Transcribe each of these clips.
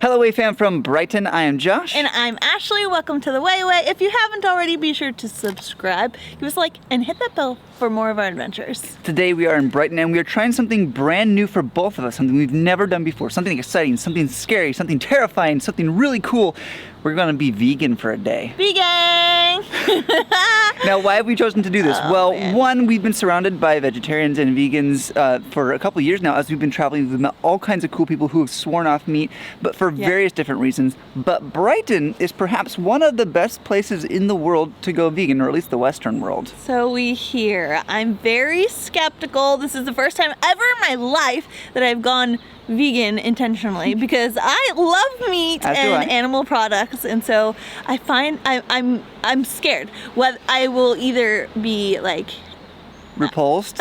Hello, Way fam from Brighton. I am Josh. And I'm Ashley. Welcome to the Way. If you haven't already, be sure to subscribe, give us a like, and hit that bell for more of our adventures. Today we are in Brighton and we are trying something brand new for both of us, something we've never done before, something exciting, something scary, something terrifying, something really cool. We're gonna be vegan for a day. Vegan! Now, why have we chosen to do this? One, we've been surrounded by vegetarians and vegans for a couple of years now. As we've been traveling, we've met all kinds of cool people who have sworn off meat, but for various different reasons. But Brighton is perhaps one of the best places in the world to go vegan, or at least the Western world. So we hear. I'm very skeptical. This is the first time ever in my life that I've gone vegan intentionally because I love meat and animal products, and so I find I'm scared. What I will either be like repulsed,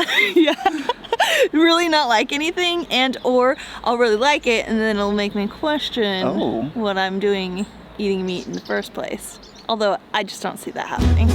really not like anything, and or I'll really like it, and then it'll make me question what I'm doing eating meat in the first place. Although I just don't see that happening.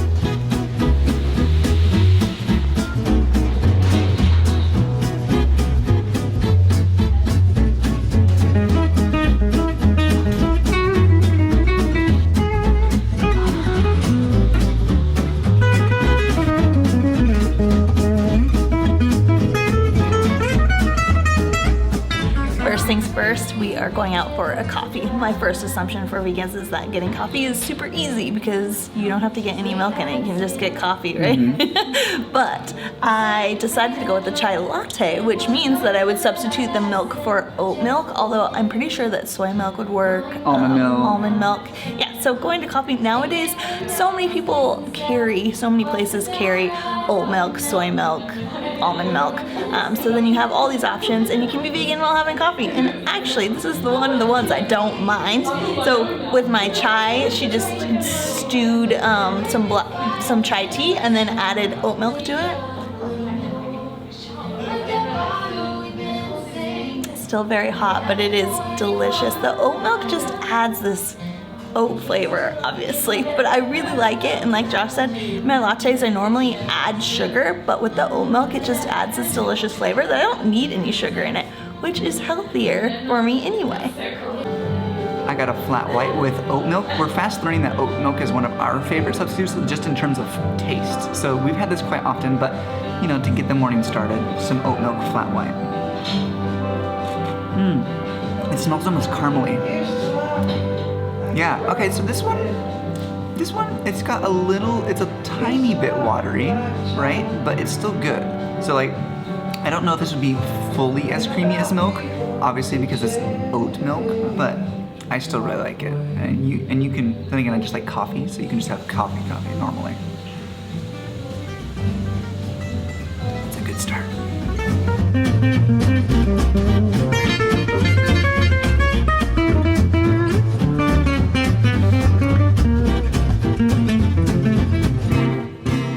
Things first, we are going out for a coffee. My first assumption for vegans is that getting coffee is super easy because you don't have to get any milk in it. You can just get coffee, right? Mm-hmm. But I decided to go with the chai latte, which means that I would substitute the milk for oat milk, although I'm pretty sure that soy milk would work. Almond milk. Yeah, so going to coffee nowadays, so many people carry, so many places carry oat milk, soy milk, almond milk. So then you have all these options and you can be vegan while having coffee. And actually, this is one of the ones I don't mind. So with my chai, she just stewed some chai tea and then added oat milk to it. Still very hot, but it is delicious. The oat milk just adds this oat flavor, obviously, but I really like it. And like Josh said, my lattes I normally add sugar, but with the oat milk it just adds this delicious flavor that I don't need any sugar in it, which is healthier for me anyway. I got a flat white with oat milk. We're fast learning that oat milk is one of our favorite substitutes just in terms of taste. So we've had this quite often, but you know, to get the morning started, some oat milk flat white. It smells almost caramely. Yeah, okay, so this one, it's got a little, it's a tiny bit watery, right? But it's still good. So like, I don't know if this would be fully as creamy as milk, obviously because it's oat milk, but I still really like it. And you can, then again, I just like coffee, so you can just have coffee normally. It's a good start.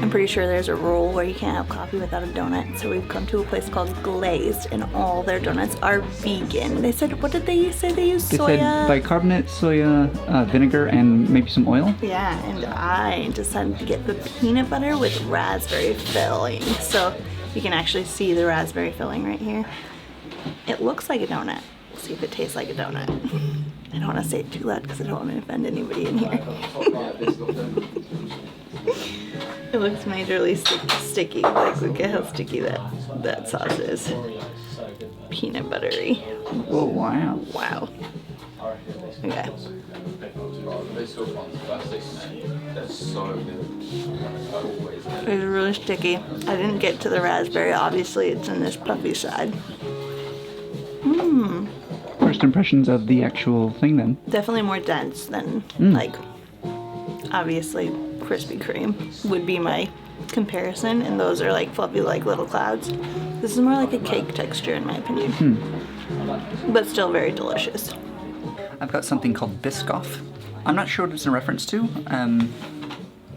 Pretty sure there's a rule where you can't have coffee without a donut, so we've come to a place called Glazed and all their donuts are vegan. They said, what did they say they use? They said bicarbonate, soya, vinegar, and maybe some oil. Yeah, and I decided to get the peanut butter with raspberry filling. So you can actually see the raspberry filling right here. It looks like a donut. We'll see if it tastes like a donut. I don't want to say it too loud because I don't want to offend anybody in here. It looks majorly sticky. Like, look at how sticky that sauce is. Peanut buttery. Oh, wow. Wow. Okay. It's really sticky. I didn't get to the raspberry. Obviously, it's in this puffy side. First impressions of the actual thing then? Definitely more dense than like, obviously, Krispy Kreme would be my comparison, and those are like fluffy like little clouds. This is more like a cake texture in my opinion, but still very delicious. I've got something called Biscoff. I'm not sure what it's in reference to,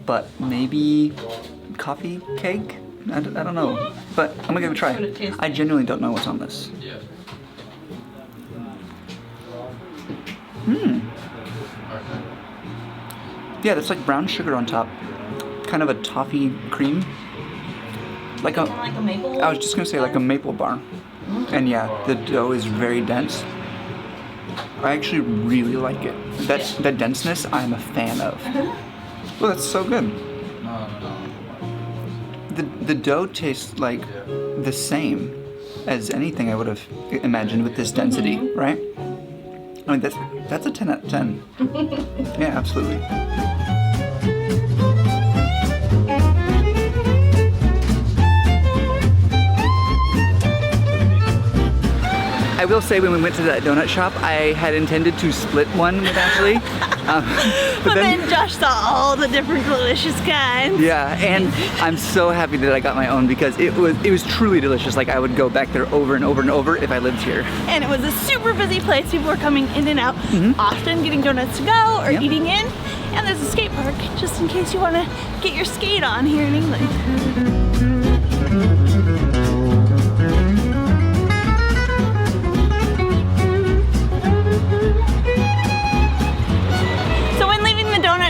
but maybe coffee cake? I don't know, but I'm gonna give it a try. I genuinely don't know what's on this. Yeah, that's like brown sugar on top. Kind of a toffee cream. Like a maple? I was just gonna say like a maple bar. And yeah, the dough is very dense. I actually really like it. The denseness, I'm a fan of. Oh, that's so good. The dough tastes like the same as anything I would have imagined with this density, right? I mean, that's a 10 out of 10. Yeah, absolutely. I will say when we went to that donut shop, I had intended to split one with Ashley. But then Josh saw all the different delicious kinds. Yeah, and I'm so happy that I got my own because it was truly delicious. Like I would go back there over and over and over if I lived here. And it was a super busy place. People were coming in and out often, getting donuts to go or eating in. And there's a skate park just in case you want to get your skate on here in England.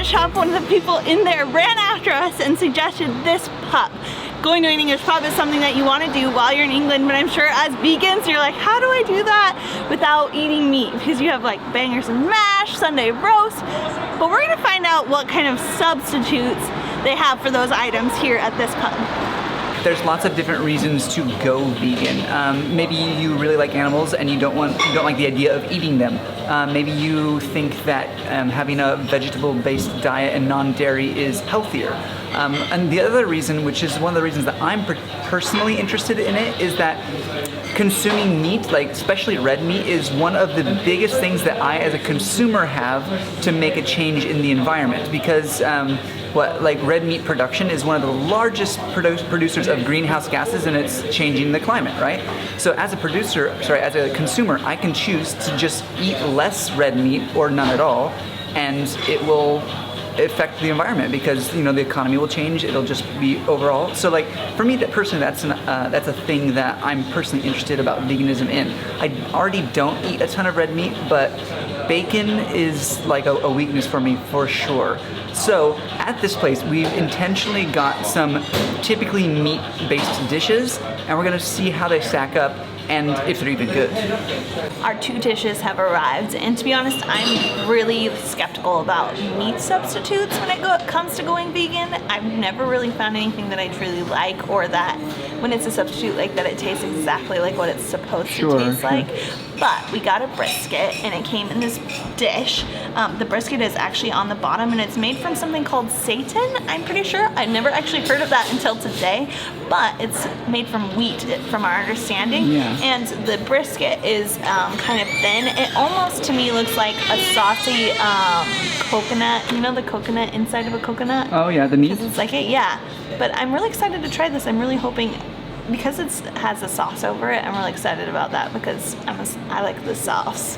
Shop, one of the people in there ran after us and suggested this pup. Going to an English pub is something that you want to do while you're in England, but I'm sure as vegans you're like, how do I do that without eating meat? Because you have like bangers and mash, Sunday roast, but we're going to find out what kind of substitutes they have for those items here at this pub. There's lots of different reasons to go vegan. Maybe you really like animals and you don't like the idea of eating them. Maybe you think that having a vegetable-based diet and non-dairy is healthier. And the other reason, which is one of the reasons that I'm personally interested in it, is that consuming meat, like especially red meat, is one of the biggest things that I as a consumer have to make a change in the environment, because red meat production is one of the largest producers of greenhouse gases, and it's changing the climate, right? So as a consumer, I can choose to just eat less red meat or none at all, and it will affect the environment because the economy will change. It'll just be overall. So like for me, that's a thing that I'm personally interested about veganism in. I already don't eat a ton of red meat, but bacon is like a weakness for me for sure. So at this place, we've intentionally got some typically meat-based dishes, and we're gonna see how they stack up and if they're even good. Our 2 dishes have arrived, and to be honest, I'm really skeptical about meat substitutes when it comes to going vegan. I've never really found anything that I truly like, or that when it's a substitute like that, it tastes exactly like what it's supposed to taste like. But we got a brisket, and it came in this dish. The brisket is actually on the bottom, and it's made from something called seitan, I'm pretty sure. I've never actually heard of that until today, but it's made from wheat, from our understanding. Yeah. And the brisket is kind of thin. It almost, to me, looks like a saucy coconut. You know the coconut inside of a coconut? Oh yeah, the meat? Because it's like it, yeah. But I'm really excited to try this. I'm really hoping, because it has a sauce over it, I'm really excited about that because I like the sauce.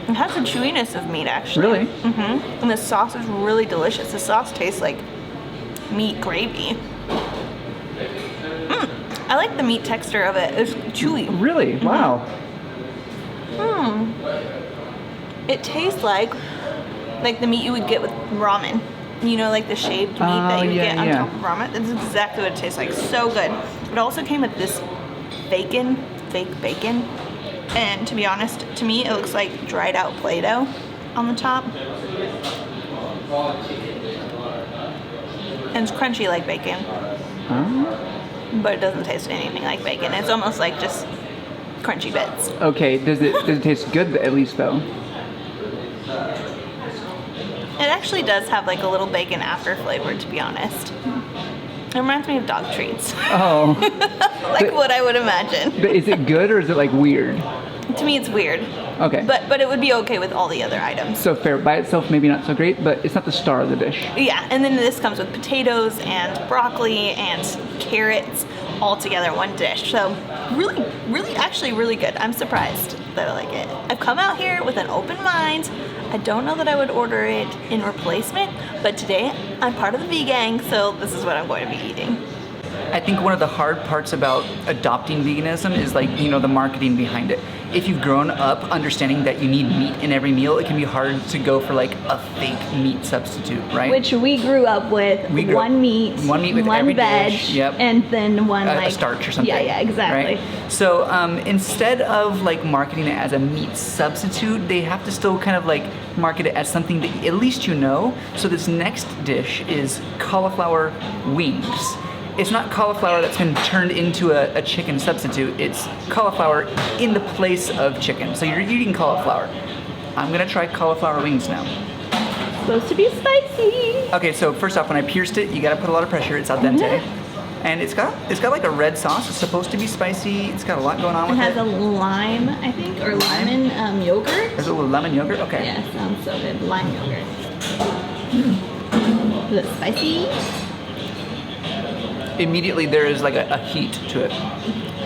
It has the chewiness of meat, actually. Really? Mm-hmm. And the sauce is really delicious. The sauce tastes like meat gravy. I like the meat texture of it. It's chewy. Really? Wow. It tastes like the meat you would get with ramen. You know, like the shaved meat that you would get on top of ramen. That's exactly what it tastes like. So good. It also came with this bacon, fake bacon. And to be honest, to me, it looks like dried out Play-Doh on the top. And it's crunchy like bacon. But it doesn't taste anything like bacon. It's almost like just crunchy bits. Okay, does it taste good at least though? It actually does have like a little bacon after flavor, to be honest. It reminds me of dog treats. Oh. What I would imagine. But is it good or is it like weird? To me, it's weird. Okay. But it would be okay with all the other items. So fair. By itself, maybe not so great, but it's not the star of the dish. Yeah, and then this comes with potatoes and broccoli and carrots all together in one dish. So really, actually really good. I'm surprised that I like it. I've come out here with an open mind. I don't know that I would order it in replacement, but today I'm part of the V-Gang, so this is what I'm going to be eating. I think one of the hard parts about adopting veganism is like, you know, the marketing behind it. If you've grown up understanding that you need meat in every meal, it can be hard to go for like a fake meat substitute, right? Which we grew up with one meat with one every veg, dish, yep. and then one a starch or something. Yeah, exactly. Right? So instead of like marketing it as a meat substitute, they have to still kind of like market it as something that at least you know. So this next dish is cauliflower wings. It's not cauliflower that's been turned into a chicken substitute. It's cauliflower in the place of chicken. So you're eating cauliflower. I'm gonna try cauliflower wings now. Supposed to be spicy. Okay, so first off, when I pierced it, you gotta put a lot of pressure. It's al dente. And it's got like a red sauce. It's supposed to be spicy. It's got a lot going on with it. It has a lime, I think, or lemon yogurt. There's a little lemon yogurt? Okay. Yeah, sounds so good. Lime yogurt. Is it spicy? Immediately there is like a heat to it.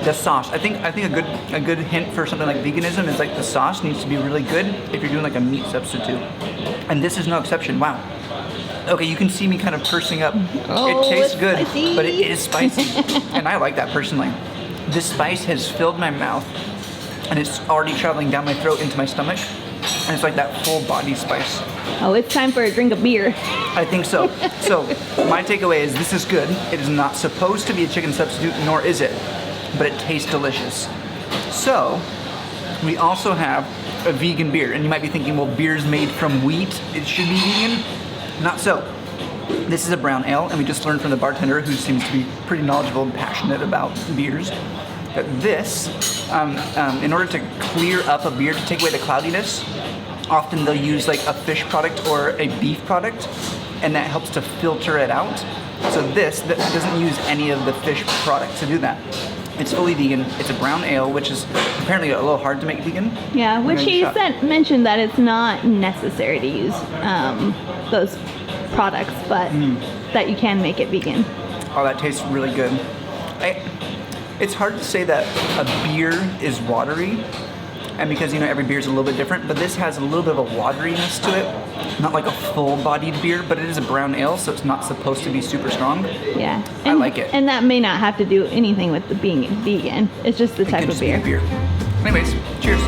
The sauce. I think a good hint for something like veganism is like the sauce needs to be really good if you're doing like a meat substitute. And this is no exception. Wow. Okay, you can see me kind of pursing up. Oh, it tastes it's good, spicy. but it is spicy. And I like that personally. This spice has filled my mouth and it's already traveling down my throat into my stomach. And it's like that full body spice. Oh, it's time for a drink of beer. I think so. So my takeaway is this is good. It is not supposed to be a chicken substitute, nor is it, but it tastes delicious. So we also have a vegan beer. And you might be thinking, well, beer's made from wheat. It should be vegan. Not so. This is a brown ale, and we just learned from the bartender, who seems to be pretty knowledgeable and passionate about beers, that this, in order to clear up a beer, to take away the cloudiness, often they'll use like a fish product or a beef product, and that helps to filter it out. So this that doesn't use any of the fish product to do that. It's fully vegan. It's a brown ale, which is apparently a little hard to make vegan. Yeah, which he mentioned that it's not necessary to use those products, but that you can make it vegan. Oh, that tastes really good. It's hard to say that a beer is watery, and because, you know, every beer is a little bit different, but this has a little bit of a wateriness to it. Not like a full-bodied beer, but it is a brown ale, so it's not supposed to be super strong. Yeah. I like it. And that may not have to do anything with the being vegan. It's just the type of beer. Anyways, cheers.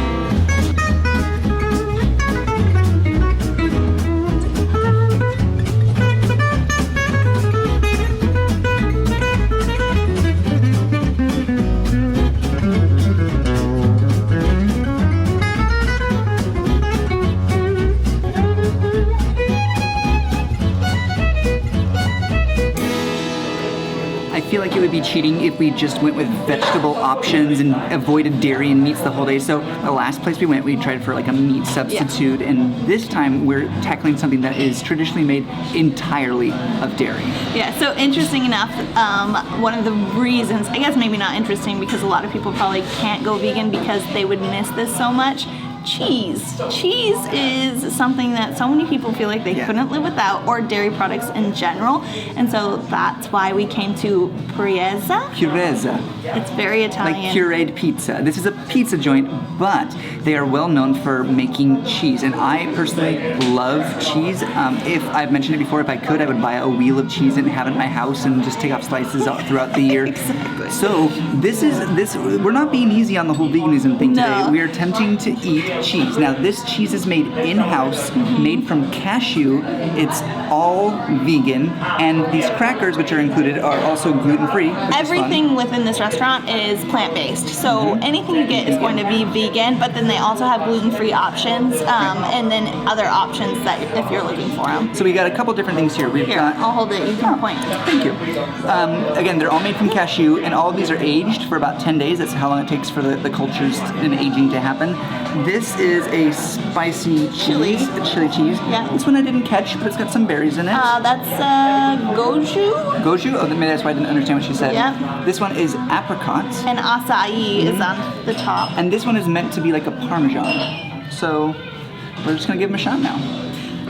I feel like it would be cheating if we just went with vegetable options and avoided dairy and meats the whole day. So the last place we went, we tried for like a meat substitute, and this time we're tackling something that is traditionally made entirely of dairy. Yeah, so interesting enough, one of the reasons, I guess maybe not interesting because a lot of people probably can't go vegan because they would miss this so much. Cheese. Cheese is something that so many people feel like they couldn't live without, or dairy products in general. And so that's why we came to Purezza. Purezza. It's very Italian. Like pureed pizza. This is a pizza joint, but they are well known for making cheese. And I personally love cheese. If I've mentioned it before, if I could, I would buy a wheel of cheese and have it in my house and just take off slices throughout the year. Exactly. So we're not being easy on the whole veganism thing today. No. We are attempting to eat cheese. Now this cheese is made in-house, made from cashew. It's all vegan, and these crackers, which are included, are also gluten-free. Everything within this restaurant is plant-based, so anything you get is going to be vegan, but then they also have gluten-free options, and then other options that if you're looking for them. So we got a couple different things here. We've got, I'll hold it, you can point. Thank you. Again, they're all made from cashew, and all of these are aged for about 10 days. That's how long it takes for the cultures and aging to happen. This is a spicy Chili. cheese, a chili cheese. Yeah. This one I didn't catch, but it's got some berries in it. That's goju. Goju? Oh, maybe that's why I didn't understand what she said. Yeah. This one is apricot. And acai is on the top. And this one is meant to be like a parmesan. So we're just gonna give them a shot now.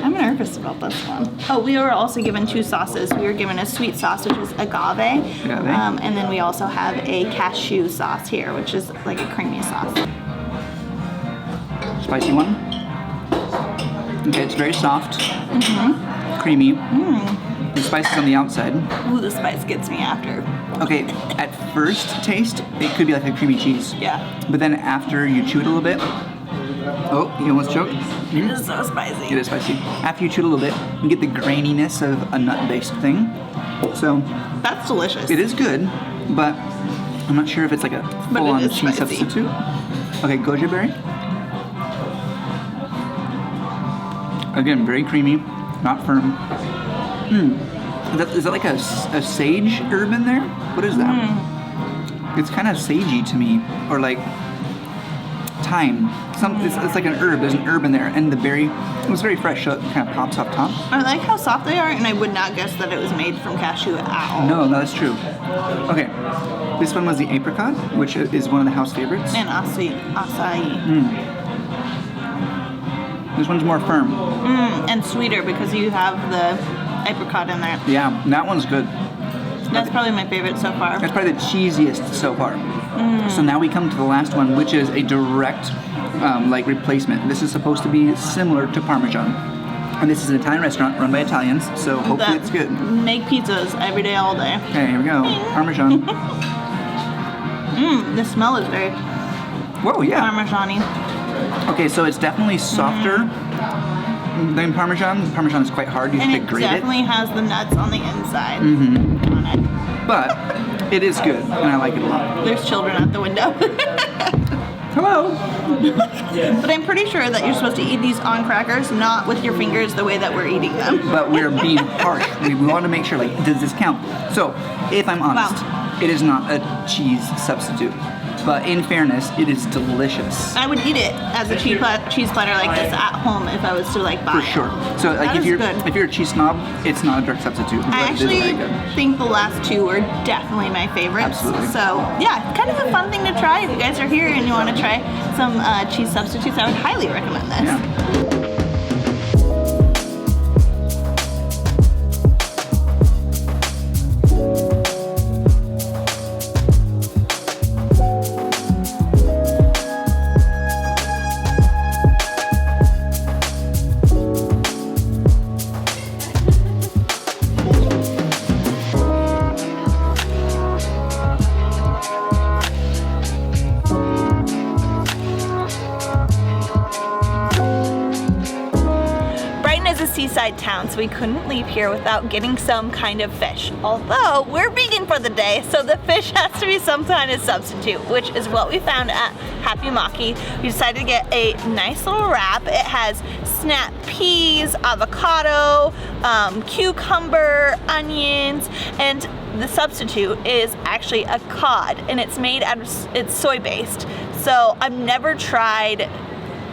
I'm nervous about this one. Oh, we were also given two sauces. We were given a sweet sauce, which is agave. And then we also have a cashew sauce here, which is like a creamy sauce. Spicy one. Okay, it's very soft, creamy. The spice is on the outside. Ooh, the spice gets me after. Okay, at first taste, it could be like a creamy cheese. Yeah. But then after you chew it a little bit, oh, you almost choked? It is so spicy. It is spicy. After you chew it a little bit, you get the graininess of a nut-based thing. So That's delicious. it is good, but I'm not sure if it's like a full-on is cheese spicy. substitute. Okay, goji berry. Again, very creamy, not firm. Is that like a sage herb in there? What is that? It's kind of sagey to me, or like thyme. It's like an herb. There's an herb in there, and the berry. It was very fresh, so it kind of pops off top. I like how soft they are, and I would not guess that it was made from cashew at all. No, that's true. Okay, this one was the apricot, which is one of the house favorites. And acai. This one's more firm. And sweeter because you have the apricot in there. Yeah, that one's good. That's probably my favorite so far. That's probably the cheesiest so far. So now we come to the last one, which is a direct like replacement. This is supposed to be similar to Parmesan. And this is an Italian restaurant run by Italians, so hopefully That it's good. Make pizzas every day, all day. Okay, here we go. Parmesan. The smell is very Whoa, yeah. Parmesan-y. Okay, so it's definitely softer than Parmesan. Parmesan is quite hard. You have And to it grate it. definitely has the nuts on the inside. On it. But it is good, and I like it a lot. There's children at the window. Hello. But I'm pretty sure that you're supposed to eat these on crackers, not with your fingers the way that we're eating them. But we're being harsh. We want to make sure, like, does this count? So, if I'm honest, it is not a cheese substitute. But in fairness, it is delicious. I would eat it as a cheese platter like this at home if I was to like buy For it. sure. So like That if is you're good. a cheese snob, it's not a direct substitute. But I it is very actually good. think the last two are definitely my favorites. Absolutely. So yeah, kind of a fun thing to try. If you guys are here and you want to try some cheese substitutes, I would highly recommend this. Yeah. Brighton is a seaside town, so we couldn't leave here without getting some kind of fish. Although, we're vegan for the day, so the fish has to be some kind of substitute, which is what we found at Happy Maki. We decided to get a nice little wrap. It has snap peas, avocado, cucumber, onions, and the substitute is actually a cod, and it's made out of, it's soy-based. So I've never tried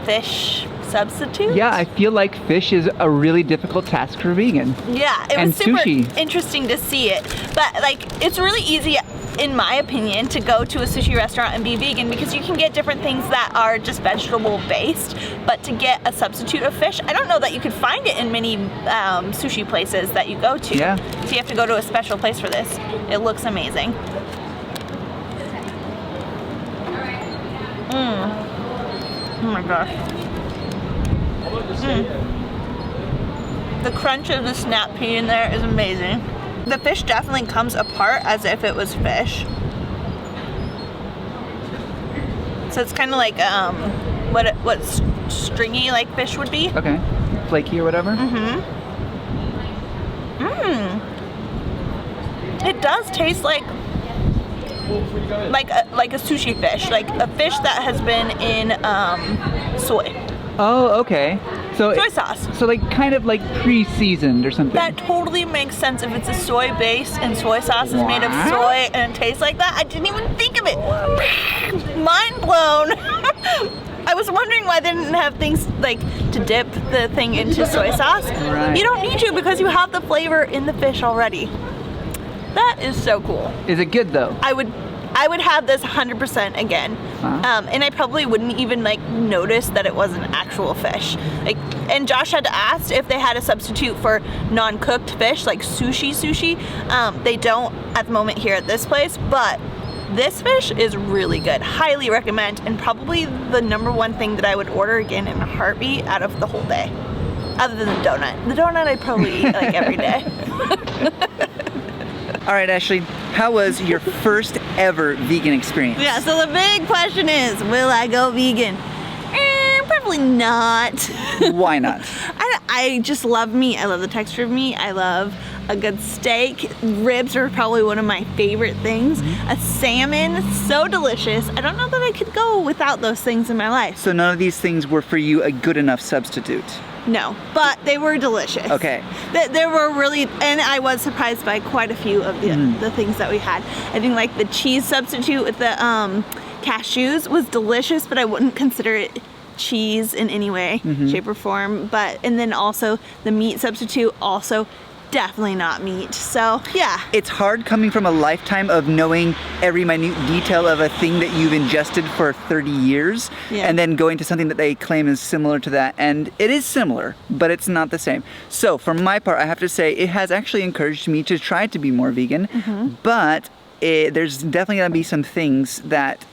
fish substitute. Yeah, I feel like fish is a really difficult task for a vegan. Yeah, it And was super sushi. interesting to see it. But like, it's really easy, in my opinion, to go to a sushi restaurant and be vegan because you can get different things that are just vegetable based. But to get a substitute of fish, I don't know that you could find it in many sushi places that you go to. Yeah. So you have to go to a special place for this. It looks amazing. Oh my gosh. The crunch of the snap pea in there is amazing. The fish definitely comes apart as if it was fish. So it's kind of like what stringy like fish would be. Okay. Flaky or whatever? It does taste like a sushi fish, like a fish that has been in soy Okay. So sauce. So like kind of like pre-seasoned or something. That totally makes sense if it's a soy base and soy sauce is made of What? soy and it tastes like that. I didn't even think of it. Mind blown. I was wondering why they didn't have things like to dip the thing into soy sauce. Right. You don't need to because you have the flavor in the fish already. That is so cool. Is it good though? I would have this 100% again. And I probably wouldn't even like notice that it was an actual fish. Like, and Josh had asked if they had a substitute for non-cooked fish, like sushi. They don't at the moment here at this place, but this fish is really good. Highly recommend, and probably the #1 thing that I would order again in a heartbeat out of the whole day. Other than the donut. The donut I'd probably eat like every day. All right, Ashley, how was your first ever vegan experience? Yeah, so the big question is, will I go vegan? Probably not. Why not? I just love meat. I love the texture of meat. I love a good steak. Ribs are probably one of my favorite things. A salmon, so delicious. I don't know that I could go without those things in my life. So none of these things were for you a good enough substitute? No, but they were delicious. Okay. They were really, and I was surprised by quite a few of the things that we had. I think like the cheese substitute with the cashews was delicious, but I wouldn't consider it cheese in any way, shape or form. And then also the meat substitute, also definitely not meat. So yeah. It's hard coming from a lifetime of knowing every minute detail of a thing that you've ingested for 30 years and then going to something that they claim is similar to that. And it is similar, but it's not the same. So for my part, I have to say it has actually encouraged me to try to be more vegan, but there's definitely going to be some things that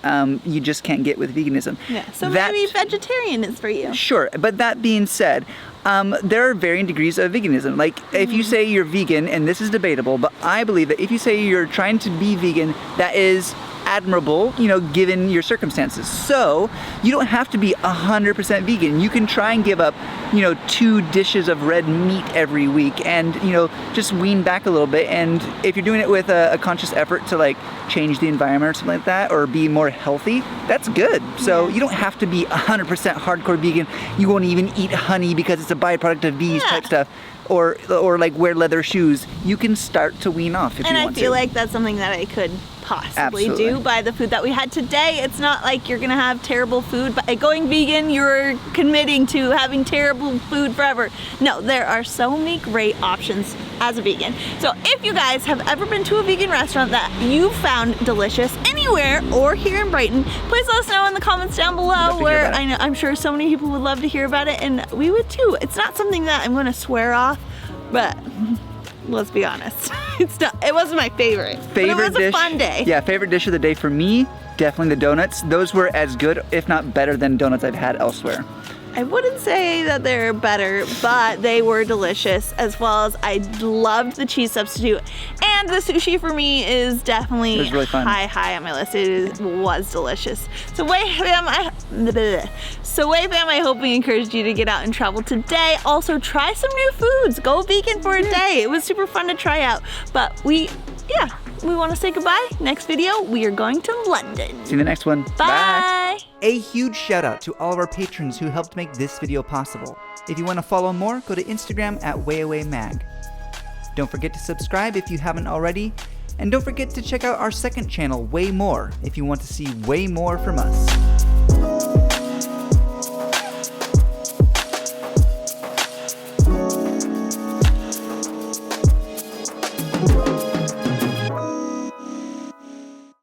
you just can't get with veganism. Yeah, so maybe vegetarian is for you. Sure, but that being said, there are varying degrees of veganism. Like if you say you're vegan, and this is debatable, but I believe that if you say you're trying to be vegan, that is admirable, you know, given your circumstances. So you don't have to be 100% vegan. You can try and give up, you know, 2 dishes of red meat every week and, you know, just wean back a little bit. And if you're doing it with a conscious effort to like change the environment or something like that, or be more healthy, that's good. So you don't have to be 100% hardcore vegan. You won't even eat honey because it's a byproduct of bees type stuff. Or like wear leather shoes. You can start to wean off if you want to. And I feel like that's something that I could possibly do by the food that we had today. It's not like you're gonna have terrible food. By going vegan, you're committing to having terrible food forever. No, there are so many great options as a vegan. So if you guys have ever been to a vegan restaurant that you found delicious anywhere or here in Brighton, please let us know in the comments down below, where I'm sure so many people would love to hear about it, and we would too. It's not something that I'm gonna swear off, but let's be honest, it wasn't my favorite. But it was a fun day. Yeah, favorite dish of the day for me, definitely the donuts. Those were as good, if not better, than donuts I've had elsewhere. I wouldn't say that they're better, but they were delicious, as well as I loved the cheese substitute. And the sushi for me is definitely really high on my list. It was delicious. So Way Fam, I hope we encouraged you to get out and travel today. Also try some new foods. Go vegan for a day. It was super fun to try out. But we want to say goodbye. Next video, we are going to London. See you in the next one. Bye. A huge shout out to all of our patrons who helped make this video possible. If you want to follow more, go to Instagram at WayAwayMag. Don't forget to subscribe if you haven't already. And don't forget to check out our second channel, Way More, if you want to see way more from us.